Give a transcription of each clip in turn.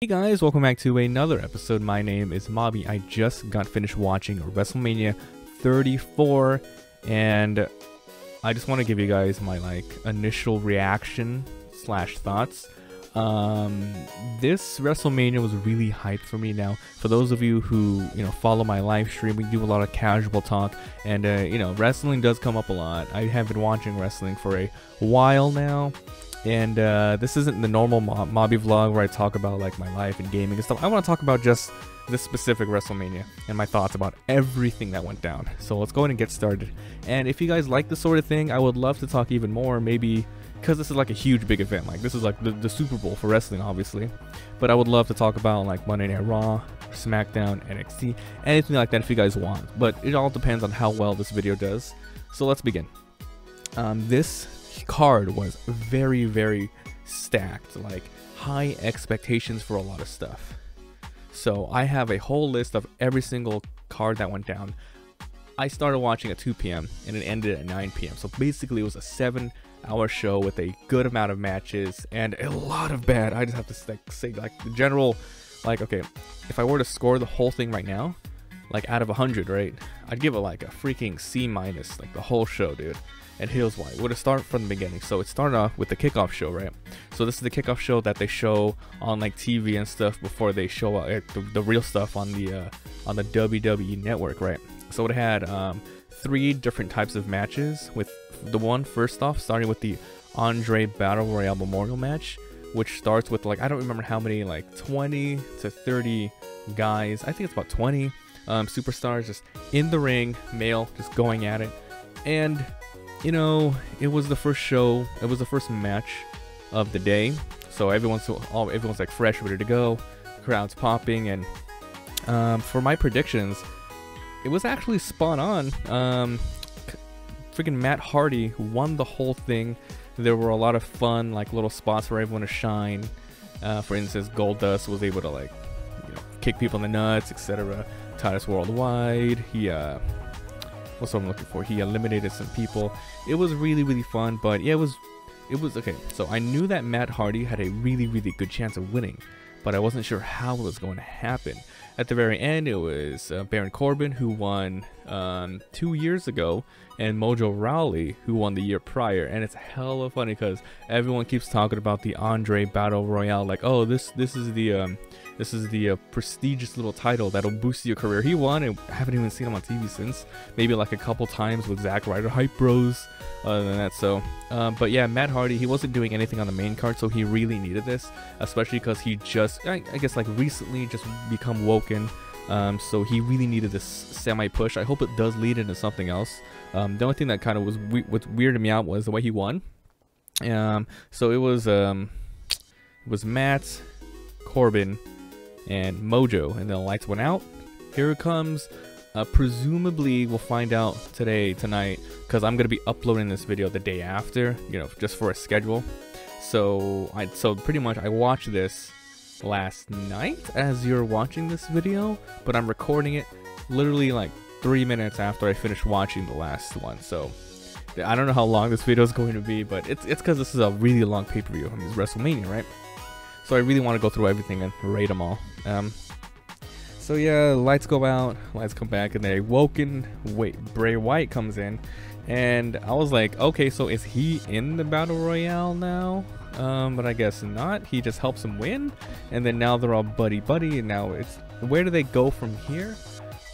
Hey guys, welcome back to another episode. My name is Mobby. I just got finished watching Wrestlemania 34 and I just want to give you guys my initial reaction slash thoughts. This Wrestlemania was really hyped for me. Now, for those of you who follow my live stream, we do a lot of casual talk, and wrestling does come up a lot. I have been watching wrestling for a while now. And this isn't the normal Mobby vlog where I talk about my life and gaming and stuff. I want to talk about just this specific Wrestlemania and my thoughts about everything that went down. So let's go ahead and get started. And if you guys like this sort of thing, I would love to talk even more, maybe because this is a huge big event. This is the Super Bowl for wrestling, obviously. But I would love to talk about Monday Night Raw, SmackDown, NXT, anything like that if you guys want. But it all depends on how well this video does. So let's begin. This card was very stacked, high expectations for a lot of stuff. So I have a whole list of every single card that went down. I started watching at 2 p.m. and it ended at 9 p.m. So basically it was a 7-hour show with a good amount of matches and a lot of bad. I just have to say the general, okay, if I were to score the whole thing right now, out of 100, right, I'd give it a freaking C-, the whole show, dude. And here's why. We're to start from the beginning. So it started off with the kickoff show, right? So this is the kickoff show that they show on TV and stuff before they show the real stuff on the WWE network, right? So it had 3 different types of matches, with the one first off starting with the Andre Battle Royale Memorial match, which starts with I don't remember how many, 20 to 30 guys. I think it's about 20 superstars just in the ring, male, just going at it. And it was the first show, it was the first match of the day, so everyone's fresh, ready to go, crowd's popping, and for my predictions, it was actually spot on. Freaking Matt Hardy won the whole thing. There were a lot of fun little spots for everyone to shine. For instance, Goldust was able to kick people in the nuts, etc. Titus Worldwide, what's what I'm looking for? He eliminated some people. It was really fun, but yeah, it was okay. So I knew that Matt Hardy had a really good chance of winning, but I wasn't sure how it was going to happen. At the very end, it was Baron Corbin who won 2 years ago, and Mojo Rawley who won the year prior. And it's hella funny because everyone keeps talking about the Andre Battle Royale, oh, this is the prestigious little title that'll boost your career. He won, and I haven't even seen him on TV since. Maybe a couple times with Zack Ryder Hype Bros. Other than that, so but yeah, Matt Hardy, he wasn't doing anything on the main card, so he really needed this, especially because he just I guess recently just become woken. So he really needed this semi push. I hope it does lead into something else. The only thing that kind of was weirded me out was the way he won. So it was Matt, Corbin, and Mojo, and then the lights went out. Here it comes. Presumably we'll find out tonight, because I'm gonna be uploading this video the day after, just for a schedule. So pretty much I watched this last night as you're watching this video, but I'm recording it literally 3 minutes after I finished watching the last one. So I don't know how long this video is going to be, but it's because this is a really long pay-per-view. I mean, it's WrestleMania, right? So I really want to go through everything and rate them all. So yeah, lights go out, lights come back, and then Bray Wyatt comes in, and I was like, okay, so is he in the Battle Royale now? But I guess not. He just helps him win, and then now they're all buddy, and now it's, where do they go from here?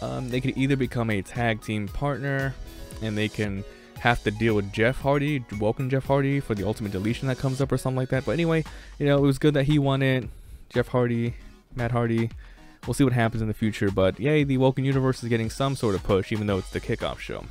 They could either become a tag team partner, and they can have to deal with Jeff Hardy, Woken Jeff Hardy, for the Ultimate Deletion that comes up or something like that. But anyway, it was good that he won it. Jeff Hardy, Matt Hardy. We'll see what happens in the future, but yay, the Woken Universe is getting some sort of push, even though it's the kickoff show.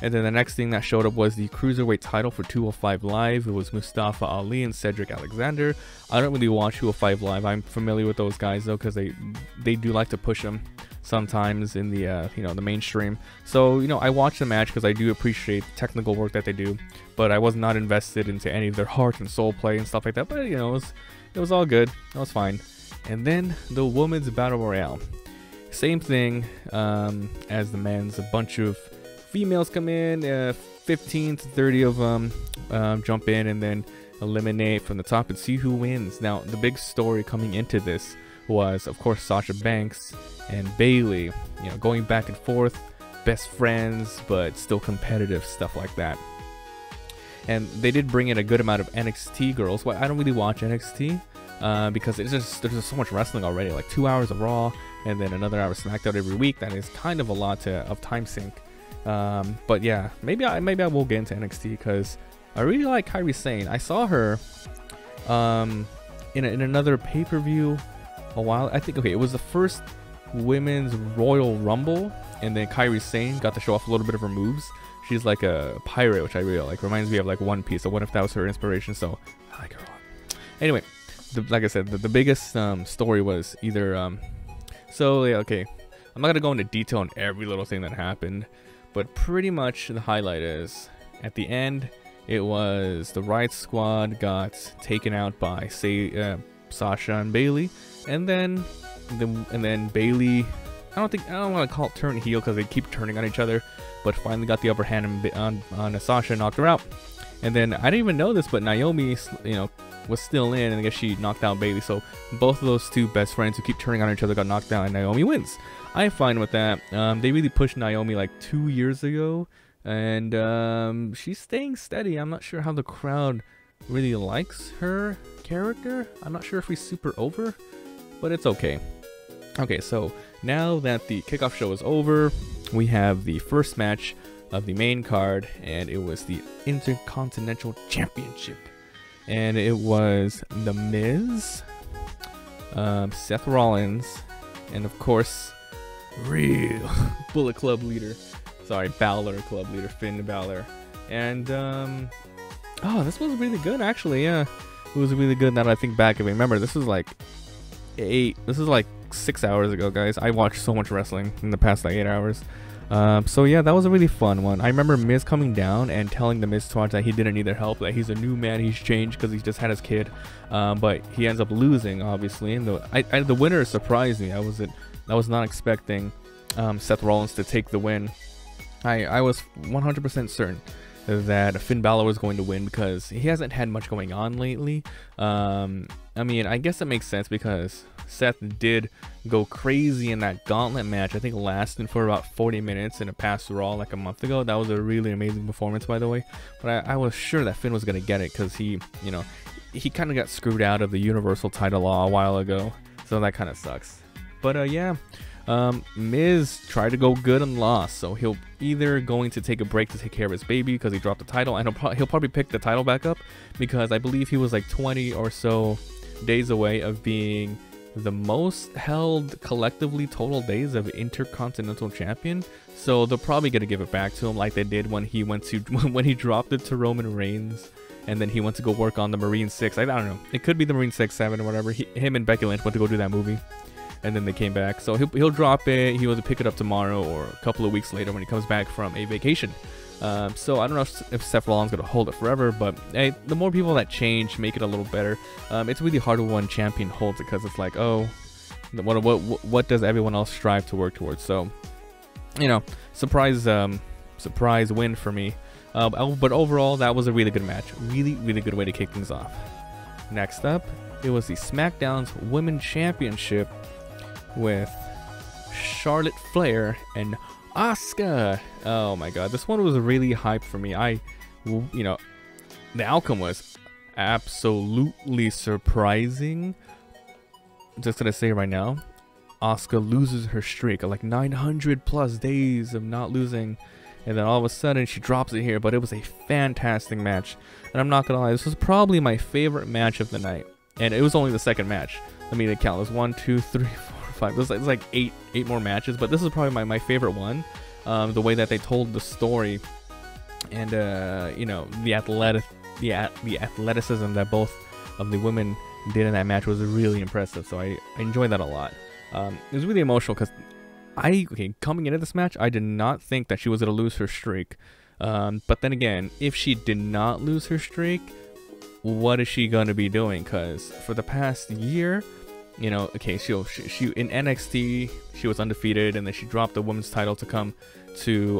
And then the next thing that showed up was the Cruiserweight title for 205 Live. It was Mustafa Ali and Cedric Alexander. I don't really watch 205 Live. I'm familiar with those guys, though, because they do like to push them sometimes in the the mainstream. So I watch the match because I do appreciate the technical work that they do, but I was not invested into any of their heart and soul play and stuff like that. But it was all good. It was fine. And then the Women's Battle Royale, same thing as the men's. A bunch of females come in, 15 to 30 of them jump in and then eliminate from the top and see who wins. Now, the big story coming into this was, of course, Sasha Banks and Bayley. You know, going back and forth, best friends, but still competitive, stuff like that. And they did bring in a good amount of NXT girls. Well, I don't really watch NXT because there's just so much wrestling already. Like 2 hours of Raw and then another hour of SmackDown every week. That is kind of a lot of time sink. But yeah, maybe I will get into NXT because I really like Kairi Sane. I saw her in another pay-per-view a while. I think, okay, it was the first Women's Royal Rumble, and then Kairi Sane got to show off a little bit of her moves. She's like a pirate, which I really like. Reminds me of like One Piece. So what if that was her inspiration? So I like her a lot. Anyway, like I said, the biggest story was either so yeah, okay, I'm not gonna go into detail on every little thing that happened, but pretty much the highlight is at the end, it was the Riot Squad got taken out by Sasha and Bayley, and then Bayley, I don't want to call it turn heel because they keep turning on each other, but finally got the upper hand on Sasha, knocked her out. And then I didn't even know this, but Naomi, you know, was still in, and I guess she knocked out Bayley. So both of those two best friends who keep turning on each other got knocked out, and Naomi wins. I'm fine with that. They really pushed Naomi like 2 years ago, and she's staying steady. I'm not sure how the crowd really likes her character. I'm not sure if he's super over, but it's okay. Okay, so now that the kickoff show is over, we have the first match of the main card, and it was the Intercontinental Championship. And it was The Miz, Seth Rollins, and of course, real Bullet Club leader, Balor Club leader, Finn Balor. And, oh, this was really good, actually, yeah. It was really good now that I think back of it. Remember, this was like 6 hours ago, guys. I watched so much wrestling in the past like 8 hours. So yeah, that was a really fun one. I remember Miz coming down and telling the Miz Twatch that he didn't need their help, that he's a new man, he's changed because he's just had his kid. But he ends up losing, obviously, and the winner surprised me. I was not expecting Seth Rollins to take the win. I was 100% certain that Finn Balor was going to win because he hasn't had much going on lately. I mean, I guess it makes sense because Seth did go crazy in that gauntlet match. I think lasting for about 40 minutes in a past Raw like a month ago. That was a really amazing performance, by the way. But I was sure that Finn was going to get it because he kind of got screwed out of the Universal title a while ago. So that kind of sucks. But yeah, Miz tried to go good and lost. So he'll either going to take a break to take care of his baby because he dropped the title. And he'll probably pick the title back up because I believe he was like 20 or so days away of being the most held collectively total days of Intercontinental Champion. So they're probably gonna give it back to him like they did when he dropped it to Roman Reigns, and then he went to go work on the Marine 6. I don't know. It could be the Marine 6, 7, or whatever. Him and Becky Lynch went to go do that movie, and then they came back. So he'll drop it. He will pick it up tomorrow or a couple of weeks later when he comes back from a vacation. So I don't know if Seth Rollins is going to hold it forever, but hey, the more people that change make it a little better. It's really hard when one champion holds it because it's like, oh, what does everyone else strive to work towards? So, you know, surprise win for me. But overall, that was a really good match. Really, really good way to kick things off. Next up, it was the SmackDown's Women's Championship with Charlotte Flair and Asuka. Oh my god, this one was really hyped for me. The outcome was absolutely surprising. Just gonna say right now, Asuka loses her streak of like 900 plus days of not losing, and then all of a sudden she drops it here. But it was a fantastic match, and I'm not gonna lie, this was probably my favorite match of the night, and it was only the second match. Let me count. It was 1, 2, 3, 4, 5. There's like eight more matches, but this is probably my favorite one. The way that they told the story, and the athleticism that both of the women did in that match was really impressive. So I enjoyed that a lot. It was really emotional because coming into this match, I did not think that she was gonna lose her streak. But then again, if she did not lose her streak, what is she gonna be doing? Because for the past year, she in NXT she was undefeated, and then she dropped the women's title to come to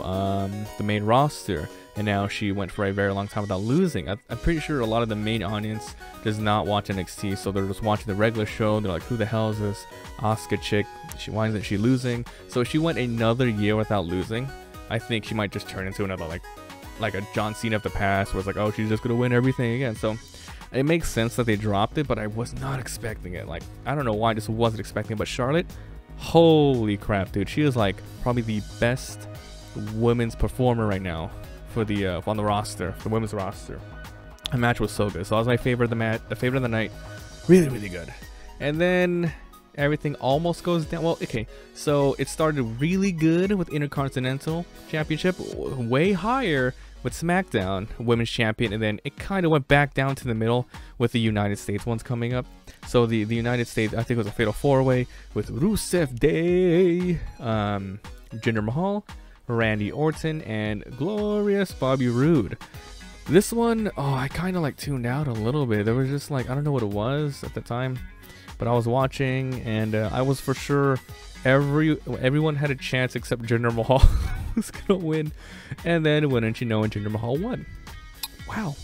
the main roster, and now she went for a very long time without losing. I'm pretty sure a lot of the main audience does not watch NXT, so they're just watching the regular show. They're like, who the hell is this Asuka chick? Why isn't she losing? So if she went another year without losing, I think she might just turn into another like a John Cena of the past, where it's like, oh, she's just gonna win everything again. So it makes sense that they dropped it, but I was not expecting it. Like, I don't know why I just wasn't expecting it. But Charlotte, holy crap, dude, she is like probably the best women's performer right now for the on the roster, the women's roster. The match was so good. So that was my favorite of the favorite of the night. Really, really good. And then everything almost goes down. Well, okay, so it started really good with Intercontinental Championship, way higher with SmackDown Women's Champion, and then it kind of went back down to the middle with the United States ones coming up. So the United States, I think it was a Fatal 4-Way with Rusev Day, Jinder Mahal, Randy Orton, and Glorious Bobby Roode. This one, oh, I kind of like tuned out a little bit. There was just like, I don't know what it was at the time, but I was watching, and I was for sure everyone had a chance except Jinder Mahal was gonna win, and then wouldn't you know, and Jinder Mahal won. Wow,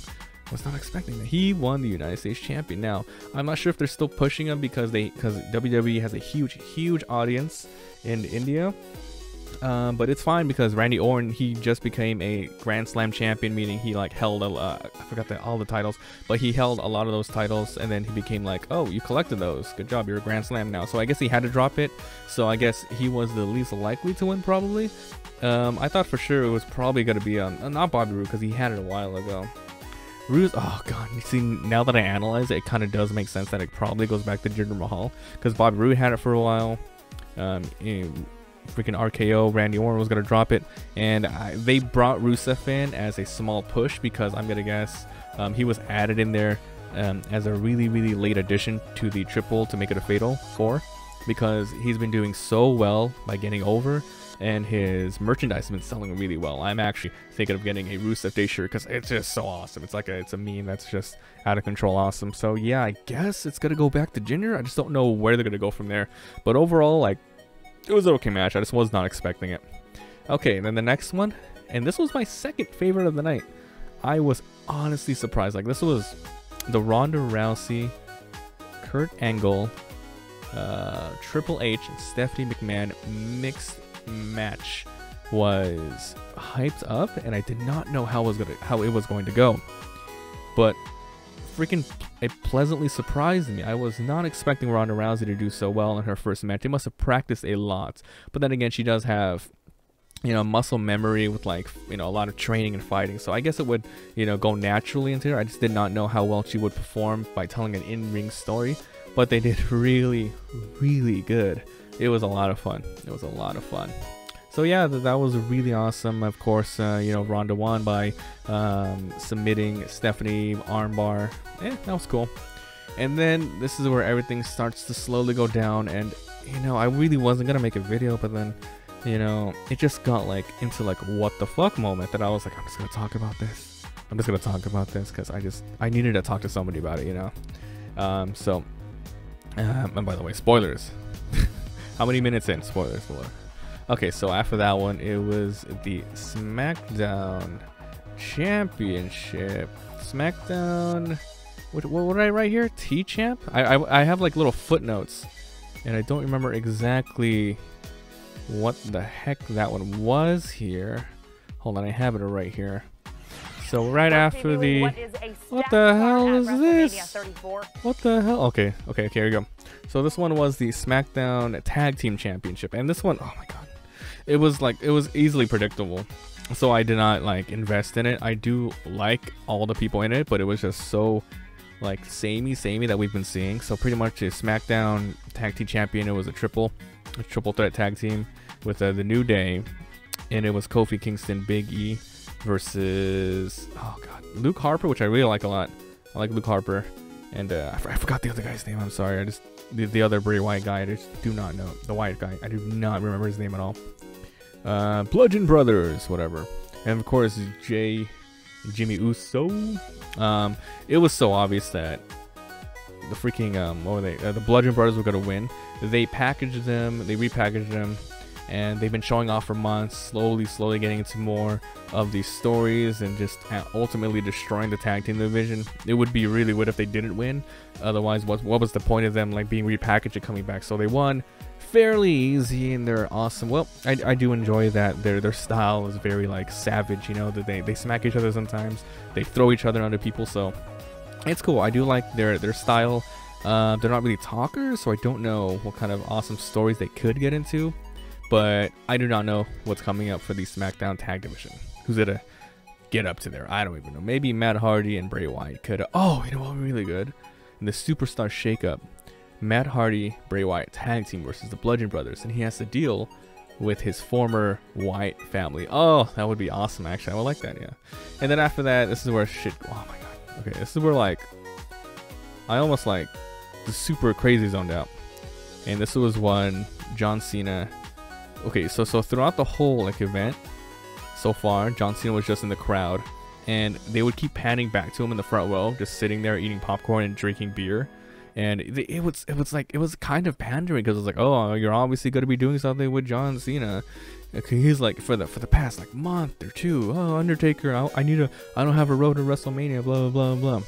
was not expecting that. He won the United States champion. Now I'm not sure if they're still pushing him because WWE has a huge audience in India. But it's fine because Randy Orton, he just became a Grand Slam champion, meaning he like held I forgot all the titles, but he held a lot of those titles, and then he became like, oh, you collected those, good job, you're a Grand Slam now. So I guess he had to drop it. So I guess he was the least likely to win, probably. I thought for sure it was probably gonna be not Bobby Roode, because he had it a while ago. Roode's, oh god, you see, now that I analyze it, it kind of does make sense that it probably goes back to Jinder Mahal, because Bobby Roode had it for a while. Freaking RKO, Randy Orton was gonna drop it, and they brought Rusev in as a small push, because I'm gonna guess he was added in there as a really late addition to the triple to make it a Fatal 4, because he's been doing so well by getting over, and his merchandise has been selling really well. I'm actually thinking of getting a Rusev Day shirt because it's just so awesome. It's like it's a meme that's just out of control awesome. So yeah, I guess it's gonna go back to Jinder. I just don't know where they're gonna go from there, but overall, like, it was an okay match. I just was not expecting it. Okay, then the next one, and this was my second favorite of the night. I was honestly surprised. Like, this was the Ronda Rousey, Kurt Angle, Triple H, and Stephanie McMahon mixed match was hyped up, and I did not know how it was going to go. But freaking, it pleasantly surprised me. I was not expecting Ronda Rousey to do so well in her first match. They must have practiced a lot, but then again, she does have, you know, muscle memory with, like, you know, a lot of training and fighting, so I guess it would, you know, go naturally into her. I just did not know how well she would perform by telling an in-ring story, but they did really good. It was a lot of fun. It was a lot of fun. So yeah, that was really awesome. Of course, you know, Ronda won by submitting Stephanie, armbar. That was cool. And then this is where everything starts to slowly go down, and, you know, I really wasn't gonna make a video, but then, you know, it just got like into like what the fuck moment that I was like, I'm just gonna talk about this. I'm just gonna talk about this because I needed to talk to somebody about it, you know. And by the way, spoilers. How many minutes in? Spoilers below. Okay, so after that one, it was the SmackDown Championship. SmackDown. What did I write here? T-Champ? I have like little footnotes, and I don't remember exactly what the heck that one was here. Hold on, I have it right here. So right after the... What the hell is this? What the hell? Okay, here we go. So this one was the SmackDown Tag Team Championship, and this one, oh my god, it was easily predictable. So I did not like invest in it. I do like all the people in it, but it was just so like samey that we've been seeing. So pretty much a SmackDown Tag Team Champion, it was a triple threat tag team with the New Day, and it was Kofi Kingston, Big E versus, oh god, Luke Harper, which I really like a lot. I like Luke Harper, and I forgot the other guy's name. I'm sorry. I just the other Bray Wyatt guy. I just do not know the Wyatt guy. I do not remember his name at all. Bludgeon Brothers, whatever, and of course Jimmy Uso. It was so obvious that the freaking what were they? The Bludgeon Brothers were gonna win. They repackaged them, and they've been showing off for months, slowly getting into more of these stories and just ultimately destroying the tag team division. It would be really weird if they didn't win. Otherwise, what was the point of them like being repackaged and coming back? So they won fairly easy, and they're awesome. Well, I do enjoy that their style is very like savage, you know, that they smack each other sometimes, they throw each other under people, so it's cool. I do like their style. They're not really talkers, so I don't know what kind of awesome stories they could get into, but I do not know what's coming up for the SmackDown tag division. Who's gonna get up to there? I don't even know. Maybe Matt Hardy and Bray Wyatt could. Oh, you know what would be really good? In the Superstar Shakeup, Matt Hardy, Bray Wyatt tag team versus the Bludgeon Brothers, and he has to deal with his former Wyatt family. Oh, that would be awesome, actually. I would like that, yeah. And then after that, this is where shit, oh my god. Okay, this is where like, I almost like the super crazy zoned out. And this was when John Cena, okay, so throughout the whole like event, so far, John Cena was just in the crowd, and they would keep panning back to him in the front row, just sitting there eating popcorn and drinking beer. And it was kind of pandering, because it was like, oh, you're obviously going to be doing something with John Cena. He's like, for the past like month or two, oh, Undertaker, I don't have a road to WrestleMania, blah blah blah blah.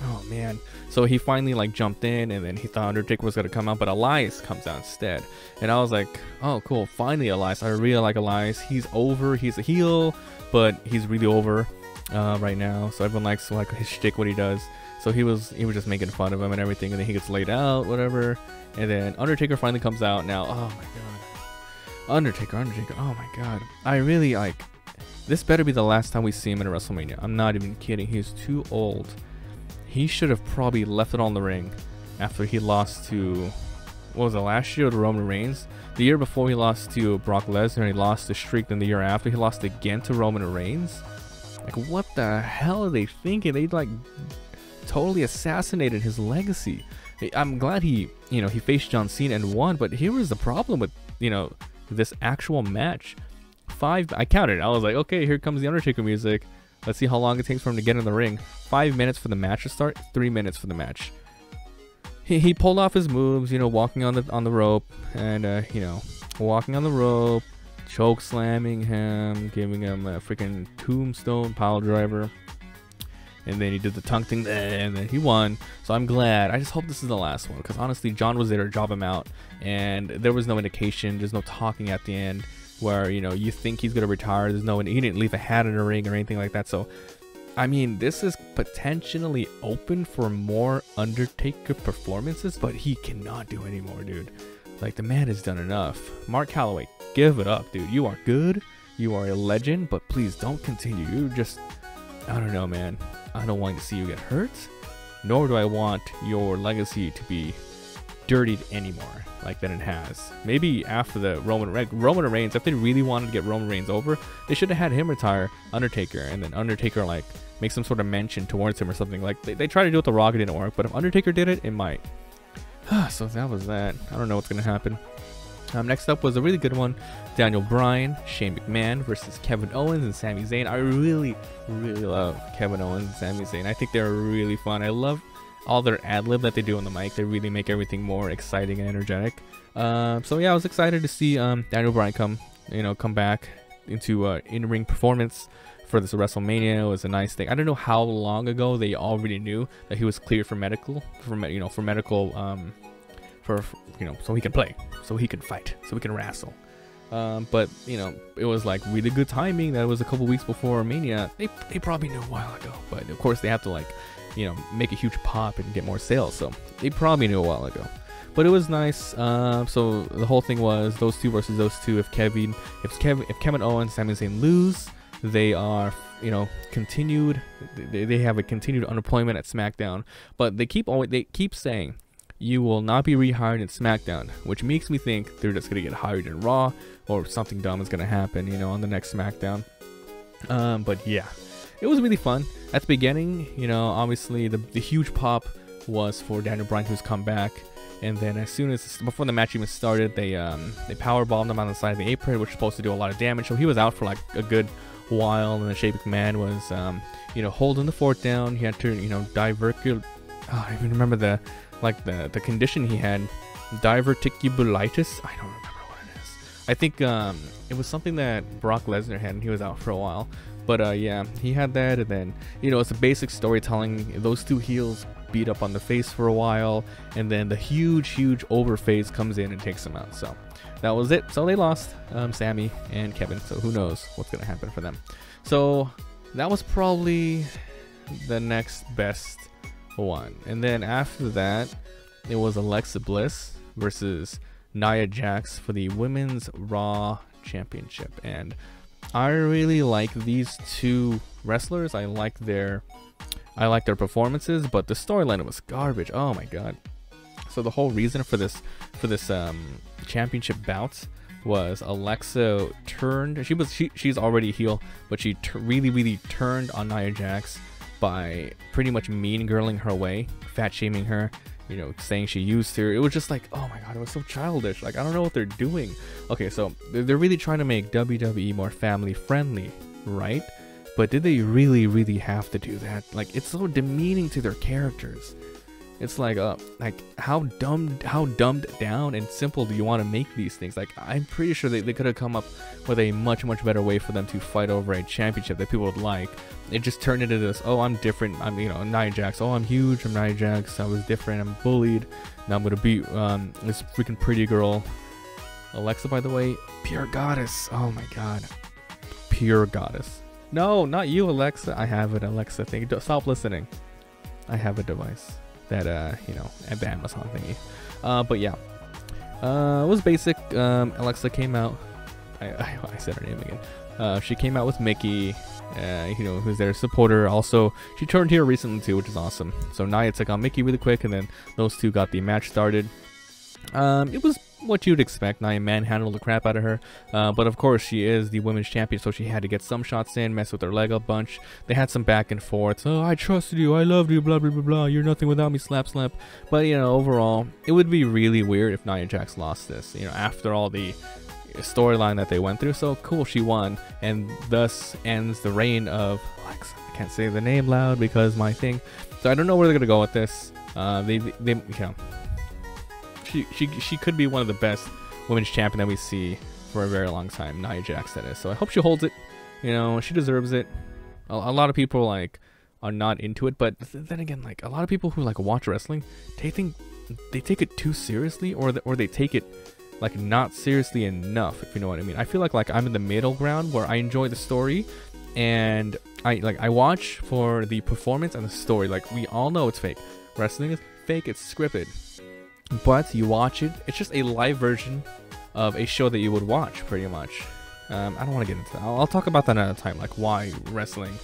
Oh man. So he finally like jumped in, and then he thought Undertaker was gonna come out, but Elias comes out instead. And I was like, oh cool, finally Elias. I really like Elias. He's over. He's a heel, but he's really over right now. So everyone likes like his shtick, what he does. So he was just making fun of him and everything, and then he gets laid out, whatever. And then Undertaker finally comes out now. Oh my god, Undertaker, oh my god. I really like, this better be the last time we see him in a WrestleMania. I'm not even kidding. He's too old. He should have probably left it on the ring after he lost to, what was it, last year to Roman Reigns? The year before he lost to Brock Lesnar, he lost the streak. Then the year after he lost again to Roman Reigns. Like, what the hell are they thinking? They like totally assassinated his legacy. I'm glad he faced John Cena and won, but here was the problem with, this actual match. I counted. I was like, okay, here comes the Undertaker music. Let's see how long it takes for him to get in the ring. 5 minutes for the match to start, 3 minutes for the match. He pulled off his moves, walking on the rope, and walking on the rope, choke slamming him, giving him a freaking tombstone pile driver. And then he did the tongue thing, and then he won. So I'm glad. I just hope this is the last one, because honestly, John was there to job him out, and there was no indication. There's no talking at the end where you think he's gonna retire. There's no, he didn't leave a hat in the ring or anything like that. So I mean, this is potentially open for more Undertaker performances, but he cannot do anymore, dude. Like, the man has done enough. Mark Calloway, give it up, dude. You are good. You are a legend, but please don't continue. You just, I don't know, man. I don't want to see you get hurt, nor do I want your legacy to be dirtied anymore like that it has. Maybe after the Roman Reigns, if they really wanted to get Roman Reigns over, they should have had him retire Undertaker, and then Undertaker like make some sort of mention towards him or something. Like they tried to do it with The Rock, it didn't work, but if Undertaker did it, it might. So that was that. I don't know what's gonna happen. Next up was a really good one. Daniel Bryan, Shane McMahon versus Kevin Owens and Sami Zayn. I really, really love Kevin Owens and Sami Zayn. I think they're really fun. I love all their ad-lib that they do on the mic. They really make everything more exciting and energetic. So yeah, I was excited to see Daniel Bryan come back into in-ring performance for this WrestleMania. It was a nice thing. I don't know how long ago they already knew that he was cleared for medical, so he can play, so he can fight, so he can wrestle. But it was like really good timing. That was a couple weeks before Mania. They probably knew a while ago, but of course they have to make a huge pop and get more sales. So they probably knew a while ago. But it was nice. So the whole thing was those two versus those two. If Kevin Owens, Sami Zayn lose, they are continued. They have a continued unemployment at SmackDown. But they keep saying, you will not be rehired in SmackDown, which makes me think they're just going to get hired in Raw, or something dumb is going to happen, on the next SmackDown. But yeah, it was really fun. At the beginning, obviously the huge pop was for Daniel Bryan, who's come back. And then before the match even started, they powerbombed him on the side of the apron, which was supposed to do a lot of damage. So he was out for like a good while, and then Shane McMahon was, holding the fort down. He had to, diverticulitis. Oh, I even remember the condition he had, diverticulitis. I don't remember what it is. I think it was something that Brock Lesnar had, and he was out for a while. But yeah, he had that, and then, you know, it's a basic storytelling. Those two heels beat up on the face for a while, and then the huge over face comes in and takes them out. So that was it. So they lost, Sammy and Kevin. So who knows what's gonna happen for them. So that was probably the next best one. And then after that, it was Alexa Bliss versus Nia Jax for the Women's Raw Championship. And I really like these two wrestlers. I like their performances, but the storyline was garbage. Oh my god. So the whole reason for this championship bout was Alexa turned. She's already a heel, but she really turned on Nia Jax by pretty much mean girling her away, fat shaming her, you know, saying she used her. It was just like, oh my god, it was so childish. Like, I don't know what they're doing. Okay, so they're really trying to make WWE more family friendly, right? But did they really have to do that? Like, it's so demeaning to their characters. It's like how dumbed down and simple do you want to make these things? Like, I'm pretty sure they could have come up with a much better way for them to fight over a championship that people would like. It just turned into this, oh, I'm different, I'm, you know, Nia Jax, oh, I'm huge, I'm Nia Jax, I was different, I'm bullied, now I'm gonna beat this freaking pretty girl. Alexa, by the way, pure goddess. Oh my god, pure goddess. No, not you, Alexa. I have an Alexa thing. Stop listening. I have a device that you know, at the Amazon thingy. But yeah, it was basic. Alexa came out. I said her name again. She came out with Mickey, you know, who's their supporter. Also, she turned here recently too, which is awesome. So Nia took on Mickey really quick, and then those two got the match started. It was what you'd expect. Nia manhandled the crap out of her, but of course she is the women's champion, so she had to get some shots in, mess with her leg a bunch. They had some back and forth. Oh, I trusted you, I loved you, blah blah blah blah, you're nothing without me, slap slap. But you know, overall, it would be really weird if Nia Jax lost this, you know, after all the storyline that they went through. So cool, she won, and thus ends the reign of Alexa. I can't say the name loud because my thing. So I don't know where they're gonna go with this. They you know, she could be one of the best women's champion that we see for a very long time, Nia Jax, that is. So I hope she holds it. You know, she deserves it. A lot of people like are not into it, but then again, like a lot of people who like watch wrestling, they think they take it too seriously, or they take it like not seriously enough, if you know what I mean. I feel like I'm in the middle ground where I enjoy the story, and I watch for the performance and the story. Like, we all know it's fake. Wrestling is fake, it's scripted. But you watch it, it's just a live version of a show that you would watch, pretty much. I don't want to get into that. I'll talk about that another time, like why wrestling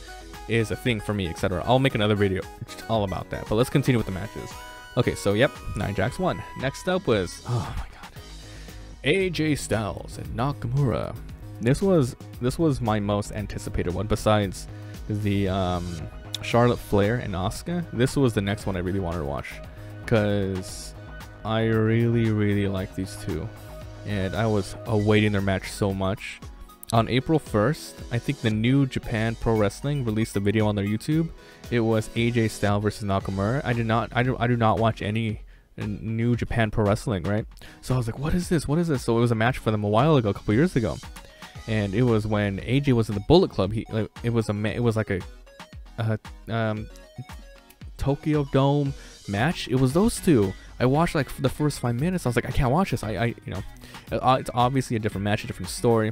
is a thing for me, etc. I'll make another video all about that. But let's continue with the matches. Okay, so yep, Nia Jax won. Next up was, oh my god, AJ Styles and Nakamura. This was my most anticipated one, besides the Charlotte Flair and Asuka. This was the next one I really wanted to watch, because I really like these two, and I was awaiting their match so much. On April 1st, I think the New Japan Pro Wrestling released a video on their YouTube. It was AJ Styles versus Nakamura. I do not watch any New Japan Pro Wrestling, right? So I was like, what is this? So it was a match for them a while ago, a couple years ago, and it was when AJ was in the Bullet Club. It was like a Tokyo Dome match. It was those two. I watched like the first 5 minutes. I was like, I can't watch this. You know, it's obviously a different match, a different story.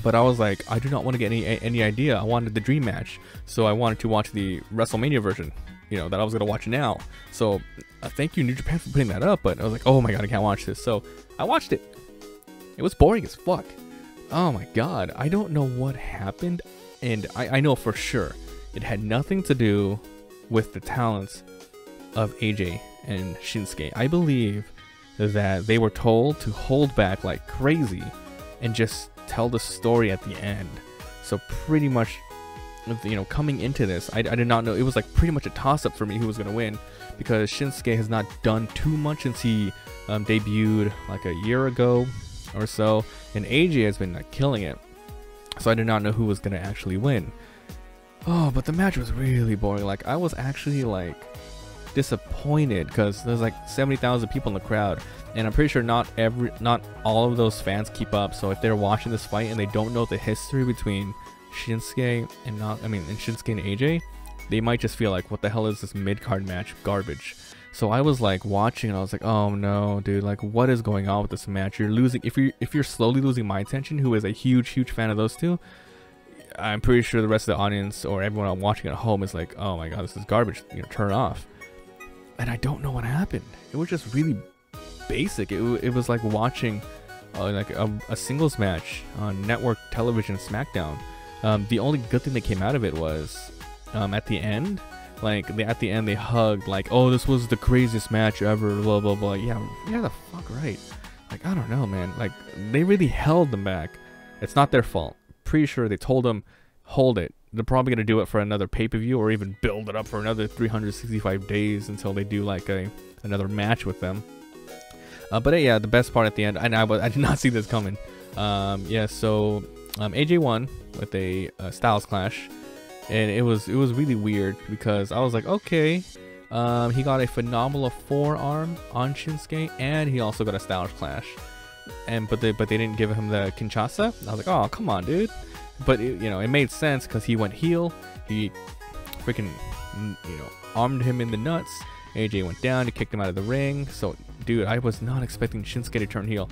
But I was like, I do not want to get any idea. I wanted the dream match, so I wanted to watch the Wrestlemania version, you know, that I was gonna watch now. So thank you, New Japan, for putting that up. But I was like, oh my god, I can't watch this. So I watched it. It was boring as fuck. Oh my god, I don't know what happened, and I know for sure it had nothing to do with the talents of AJ and Shinsuke. I believe that they were told to hold back like crazy and just tell the story at the end. So pretty much, you know, coming into this, I did not know. It was like pretty much a toss-up for me who was going to win, because Shinsuke has not done too much since he debuted like a year ago or so, and AJ has been like killing it. So I did not know who was going to actually win. Oh, but the match was really boring. Like, I was actually like disappointed because there's like 70,000 people in the crowd, and I'm pretty sure not all of those fans keep up. So if they're watching this fight and they don't know the history between Shinsuke and Shinsuke and AJ, they might just feel like, what the hell is this mid-card match garbage? So I was like watching and I was like, oh no, dude, like what is going on with this match? You're losing, if you're slowly losing my attention, who is a huge fan of those two. I'm pretty sure the rest of the audience or everyone watching at home is like, oh my god, this is garbage, you know, turn it off. And I don't know what happened. It was just really basic. It was like watching like a singles match on network television, SmackDown. The only good thing that came out of it was at the end, at the end they hugged like, oh, this was the craziest match ever, blah blah blah. Yeah, the fuck right. Like, I don't know, man. Like, they really held them back. It's not their fault. Pretty sure they told them, hold it. They're probably gonna do it for another pay-per-view or even build it up for another 365 days until they do like another match with them. But yeah, the best part at the end, I did not see this coming. Yeah, so AJ won with a Styles Clash. And it was really weird because I was like, okay, he got a phenomenal forearm on Shinsuke, and he also got a Styles Clash, but they didn't give him the Kinshasa. I was like, oh, come on, dude. But it made sense because he went heel. He freaking armed him in the nuts. AJ went down. He kicked him out of the ring. So, dude, I was not expecting Shinsuke to turn heel.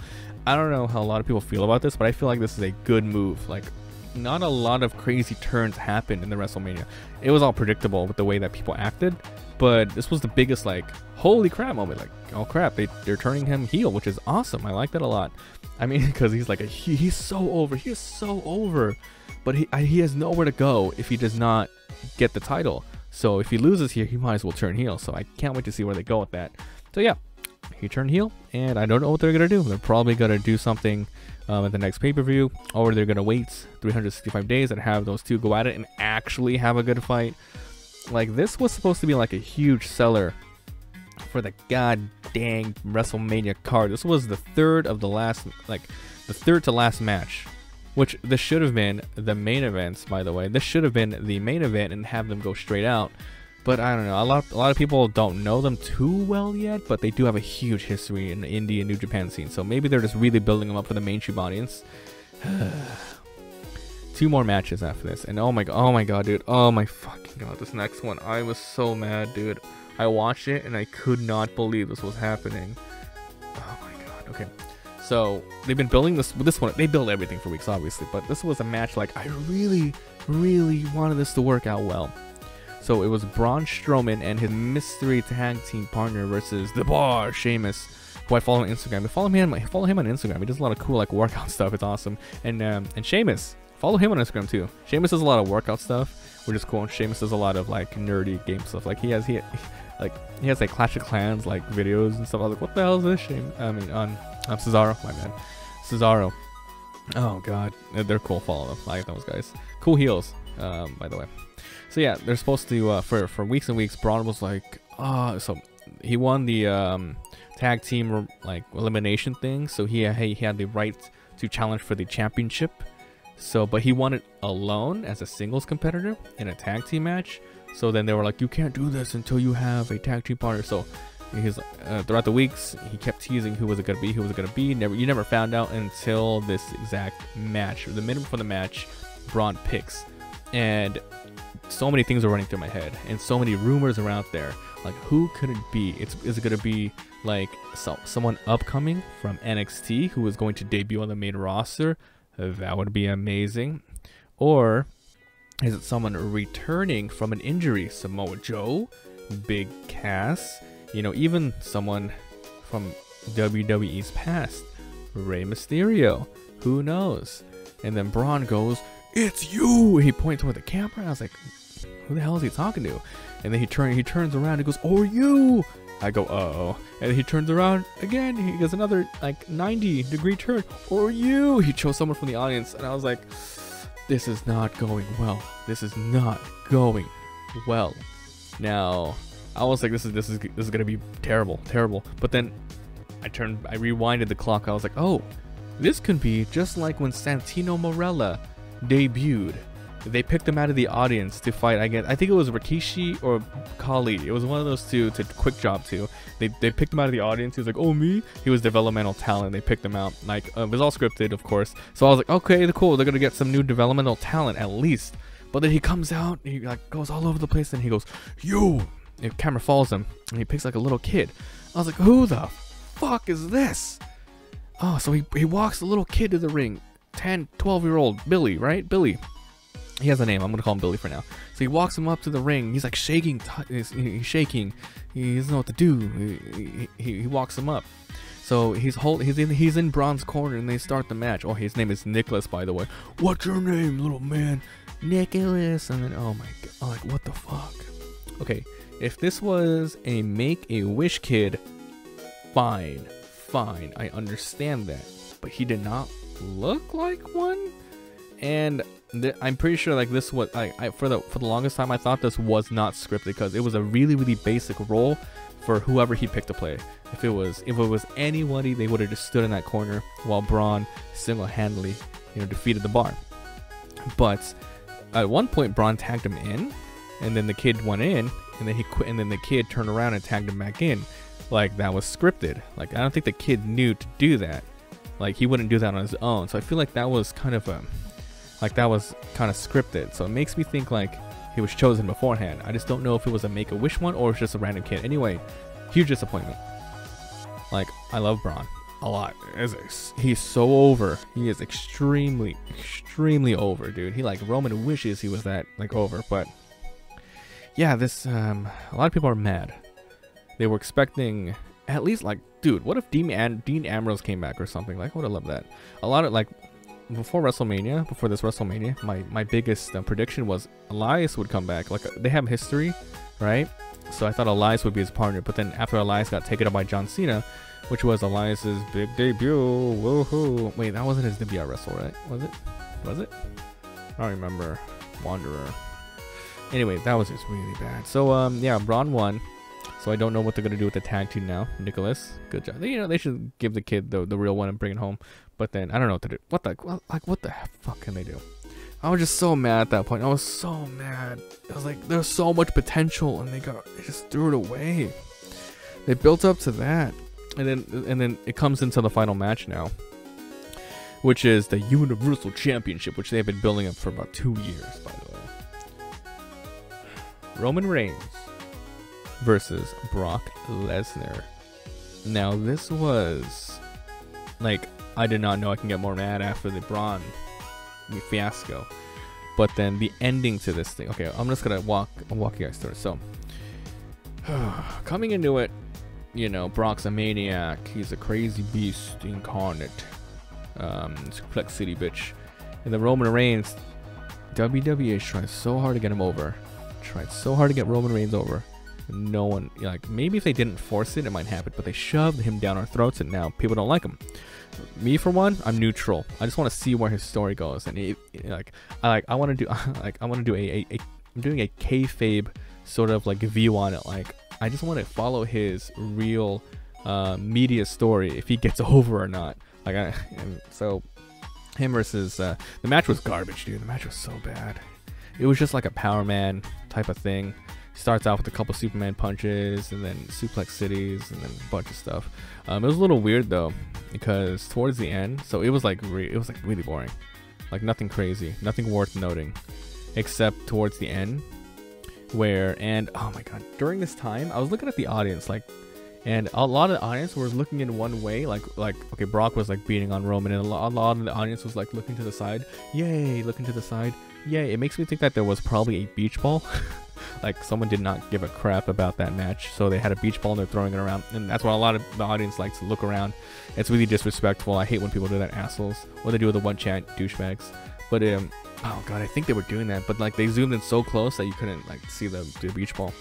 I don't know how a lot of people feel about this, but I feel like this is a good move. Like, not a lot of crazy turns happened in the Wrestlemania. It was all predictable with the way that people acted, but this was the biggest, like, holy crap moment. Like, oh crap, they're turning him heel, which is awesome. I like that a lot. I mean, because he's like he's so over. He is so over, but he has nowhere to go if he does not get the title. So if he loses here, he might as well turn heel. So I can't wait to see where they go with that. So yeah, he turned heel, and I don't know what they're gonna do. They're probably gonna do something at the next pay-per-view, or they're gonna wait 365 days and have those two go at it and actually have a good fight. Like, this was supposed to be like a huge seller for the god dang WrestleMania card. This was the third to last match, which this should have been the main events, by the way. This should have been the main event and have them go straight out. But I don't know, a lot of people don't know them too well yet, but they do have a huge history in the indie and New Japan scene. So maybe they're just really building them up for the mainstream audience. 2 more matches after this, and oh my god, dude, oh my fucking god, this next one, I was so mad, dude. I watched it and I could not believe this was happening. Oh my god. Okay, so they've been building this one. They build everything for weeks, obviously, but this was a match like I really wanted this to work out well. So it was Braun Strowman and his mystery tag team partner versus the Bar, Sheamus, who I follow on Instagram. Follow him on Instagram. He does a lot of cool like workout stuff. It's awesome. And Sheamus, follow him on Instagram too. Sheamus does a lot of workout stuff, which is cool. And Sheamus does a lot of like nerdy game stuff. Like he has like Clash of Clans like videos and stuff. I was like, what the hell is this? On Cesaro, my bad. Cesaro. Oh god, they're cool. Follow them. I like those guys. Cool heels, by the way. So yeah, they're supposed to for weeks and weeks. Braun was like, so he won the tag team like elimination thing. So he had the right to challenge for the championship. So, but he won it alone as a singles competitor in a tag team match. So then they were like, you can't do this until you have a tag team partner. So he's throughout the weeks he kept teasing who was it gonna be, you never found out until this exact match, or the minute before the match. Braun picks, and so many things are running through my head, and so many rumors are out there. Like, who could it be? Is it gonna be like someone upcoming from NXT who is going to debut on the main roster? That would be amazing. Or is it someone returning from an injury? Samoa Joe, Big Cass, even someone from WWE's past, Rey Mysterio. Who knows? And then Braun goes, "It's you!" He points toward the camera. And I was like, who the hell is he talking to? And then he turns around and goes, "Or you!" I go, uh-oh. And then he turns around again. He does another like 90-degree turn. "Or you!" He chose someone from the audience, and I was like, this is not going well. This is not going well. Now, I was like, this is gonna be terrible. But then I rewinded the clock. I was like, oh, this could be just like when Santino Marella debuted they picked him out of the audience to fight. I think it was Rikishi or Kali. It was one of those two to quick job to. They picked him out of the audience. He was like, oh, me? He was developmental talent. They picked him out. Like, it was all scripted, of course. So I was like, okay, cool. They're going to get some new developmental talent at least. But then he comes out, he like goes all over the place, and he goes, yo! The camera follows him, and he picks like a little kid. I was like, who the fuck is this? Oh, so he walks the little kid to the ring. 10, 12-year-old Billy, right? Billy. He has a name. I'm gonna call him Billy for now. So he walks him up to the ring. He's like shaking. He's shaking. He doesn't know what to do. He walks him up. So he's in Braun's corner, and they start the match. Oh, his name is Nicholas, by the way. What's your name, little man? Nicholas. And then, oh my god, I'm like, what the fuck? Okay, if this was a Make-A-Wish kid, fine, I understand that. But he did not look like one, and I'm pretty sure like this was for the longest time I thought this was not scripted, because it was a really basic role for whoever he picked to play. If it was anybody, they would have just stood in that corner while Braun single-handedly, defeated the Bar. But at one point Braun tagged him in, and then the kid went in, and then he quit, and then the kid turned around and tagged him back in. Like, that was scripted. Like, I don't think the kid knew to do that. Like, he wouldn't do that on his own. So I feel like that was kind of scripted. So it makes me think like he was chosen beforehand. I just don't know if it was a Make-A-Wish one or it's just a random kid. Anyway, huge disappointment. Like, I love Braun a lot. He's so over. He is extremely over, dude. He like Roman wishes he was that like over. But yeah, this a lot of people are mad. They were expecting at least like, dude, what if Dean Ambrose came back or something? Like, I would have loved that. A lot of like, before this WrestleMania, my biggest prediction was Elias would come back. Like, they have history, right? So I thought Elias would be his partner, but then after Elias got taken up by John Cena, which was Elias's big debut, woohoo! Wait, that wasn't his debut at Wrestle, right? Was it? I don't remember. Wanderer. Anyway, that was just really bad. So yeah, Braun won. So I don't know what they're gonna do with the tag team now. Nicholas, good job. They should give the kid the real one and bring it home. But then I don't know what to do. What the fuck can they do? I was just so mad at that point. I was so mad. I was like, there's so much potential, and they just threw it away. They built up to that, and then it comes into the final match now, which is the Universal Championship, which they've been building up for about 2 years, by the way. Roman Reigns versus Brock Lesnar. Now this was like, I did not know I can get more mad after the Braun fiasco, but then the ending to this thing. Okay, I'm just gonna walk you guys through it. So coming into it, Brock's a maniac. He's a crazy beast incarnate. Suplex City bitch. And the Roman Reigns, WWE tried so hard to get him over. Tried so hard to get Roman Reigns over. No one, like, maybe if they didn't force it, it might happen, but they shoved him down our throats, and now people don't like him. Me, for one, I'm neutral. I just want to see where his story goes, and I want to do I'm doing a kayfabe sort of like view on it. Like, I just want to follow his real media story, if he gets over or not. Like, so him versus the match was garbage, dude. The match was so bad. It was just like a Power Man type of thing. Starts out with a couple Superman punches, and then suplex cities, and then a bunch of stuff. It was a little weird though, because towards the end, so it was like really boring, like nothing crazy, nothing worth noting, except towards the end, and oh my god, during this time I was looking at the audience, like, and a lot of the audience was looking in one way, like okay, Brock was like beating on Roman, and a lot of the audience was like looking to the side, yay, looking to the side, yay. It makes me think that there was probably a beach ball. Like, someone did not give a crap about that match, so they had a beach ball and they're throwing it around, and that's why a lot of the audience likes to look around. It's really disrespectful. I hate when people do that, assholes. What they do with the one chant, douchebags. But oh god, I think they were doing that, but like they zoomed in so close that you couldn't like see the beach ball.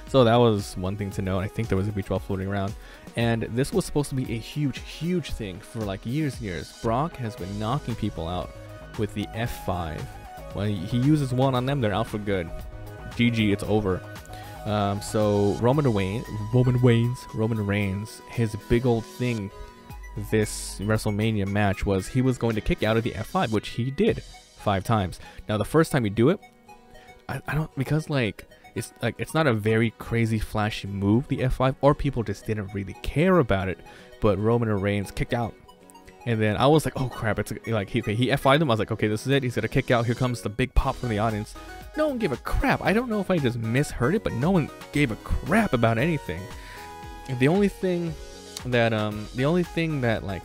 So that was one thing to note. I think there was a beach ball floating around, and this was supposed to be a huge thing for like years and years. Brock has been knocking people out with the F5. When he uses one on them, they're out for good. GG, it's over. So Roman Reigns, his big old thing this WrestleMania match was he was going to kick out of the F5, which he did 5 times. Now the first time you do it, I don't, because like it's not a very crazy flashy move, the F5, or people just didn't really care about it, but Roman Reigns kicked out. And then I was like, oh crap, it's like he F5'd him. I was like, okay, this is it. He's gonna kick out. Here comes the big pop from the audience. No one gave a crap. I don't know if I just misheard it, but no one gave a crap about anything. The only thing that like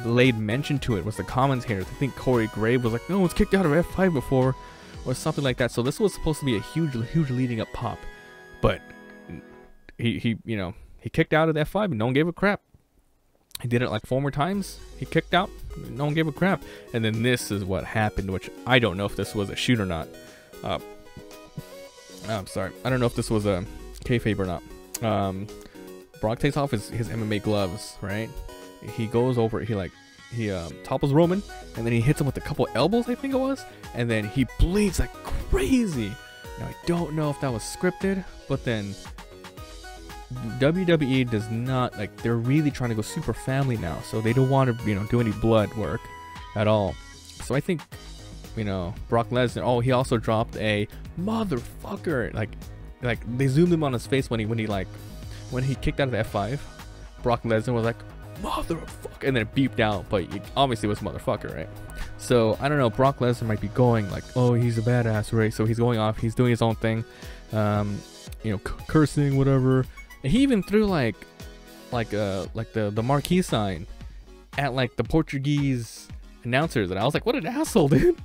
laid mention to it was the commentators. I think Corey Grave was like, no one's kicked out of F5 before, or something like that. So this was supposed to be a huge leading up pop, but he kicked out of the F5 and no one gave a crap. He did it like 4 more times. He kicked out. No one gave a crap. And then this is what happened, which I don't know if this was a shoot or not. I'm sorry. I don't know if this was a kayfabe or not. Brock takes off his MMA gloves, right? He goes over. He topples Roman, and then he hits him with a couple elbows, I think it was. And then he bleeds like crazy. Now, I don't know if that was scripted, but then WWE does not, like, they're really trying to go super family now, so they don't want to, do any blood work at all. So I think, Brock Lesnar, oh, he also dropped a motherfucker, like they zoomed him on his face when he kicked out of the F5. Brock Lesnar was like, motherfucker, and then it beeped out, but obviously it was motherfucker, right? So I don't know, Brock Lesnar might be going like, oh, he's a badass, right? So he's going off, he's doing his own thing, cursing, whatever. And he even threw like the marquee sign at like the Portuguese announcers, and I was like, what an asshole, dude.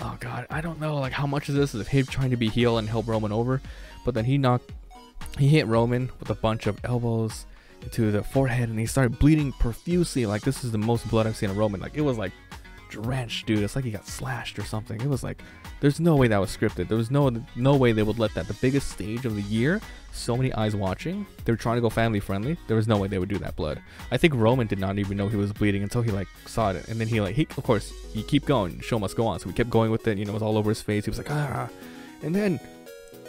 Oh god, I don't know like how much of this is him trying to be heel and help Roman over, but then he hit Roman with a bunch of elbows to the forehead, and he started bleeding profusely. Like, this is the most blood I've seen on Roman. Like, it was like drenched, dude. It's like he got slashed or something. It was like, there's no way that was scripted. There was no way they would let that, the biggest stage of the year, so many eyes watching, they're trying to go family friendly, there was no way they would do that blood. I think Roman did not even know he was bleeding until he like saw it, and then he of course, you keep going, show must go on, so we kept going with it. It was all over his face. He was like, ah. And then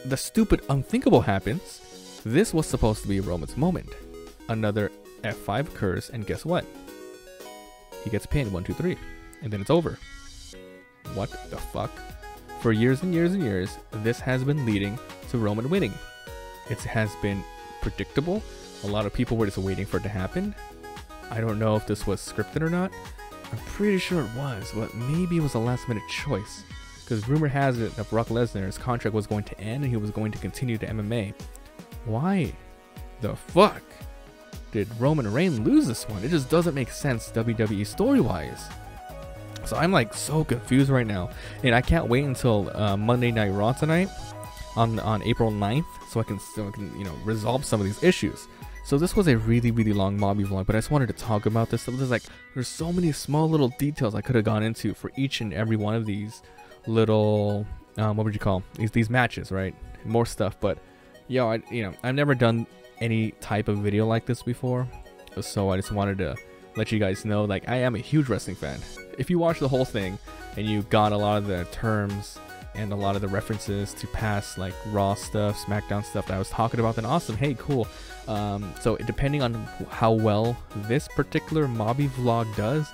the stupid unthinkable happens. This was supposed to be Roman's moment. Another F5 occurs, and guess what? He gets pinned 1, 2, 3, and then it's over. What the fuck? For years and years and years, this has been leading to Roman winning. It has been predictable. A lot of people were just waiting for it to happen. I don't know if this was scripted or not. I'm pretty sure it was, but maybe it was a last minute choice. Because rumor has it that Brock Lesnar's contract was going to end and he was going to continue to MMA. Why the fuck did Roman Reigns lose this one? It just doesn't make sense WWE story-wise. So I'm like so confused right now, and I can't wait until Monday Night Raw tonight on April 9th, so I can resolve some of these issues. So this was a really long Mobby vlog, but I just wanted to talk about this. So there's so many small little details I could have gone into for each and every one of these little what would you call these matches, right? More stuff, but I've never done any type of video like this before, so I just wanted to let you guys know, like, I am a huge wrestling fan. If you watch the whole thing and you got a lot of the terms and a lot of the references to past like Raw stuff, SmackDown stuff that I was talking about, then awesome, hey, cool. So depending on how well this particular Mobby vlog does,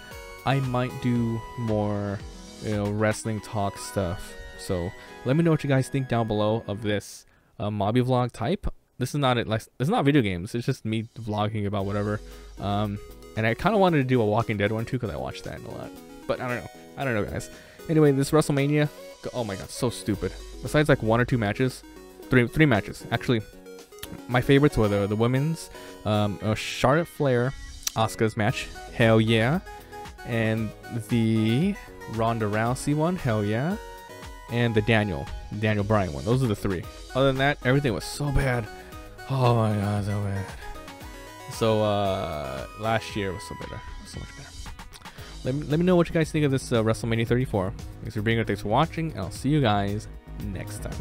I might do more wrestling talk stuff. So let me know what you guys think down below of this Mobby vlog type. This is not it's not video games, it's just me vlogging about whatever. And I kind of wanted to do a Walking Dead one too, because I watched that a lot. But I don't know, guys. Anyway, this Wrestlemania, oh my god, so stupid. Besides like 1 or 2 matches, three matches actually. My favorites were the women's Charlotte Flair Asuka's match, hell yeah, and the Ronda Rousey one, hell yeah, and the Daniel Bryan one. Those are the 3. Other than that, everything was so bad. Oh my god, so bad. So last year was so better, so much better. Let me know what you guys think of this WrestleMania 34. Thanks for being here, thanks for watching, and I'll see you guys next time.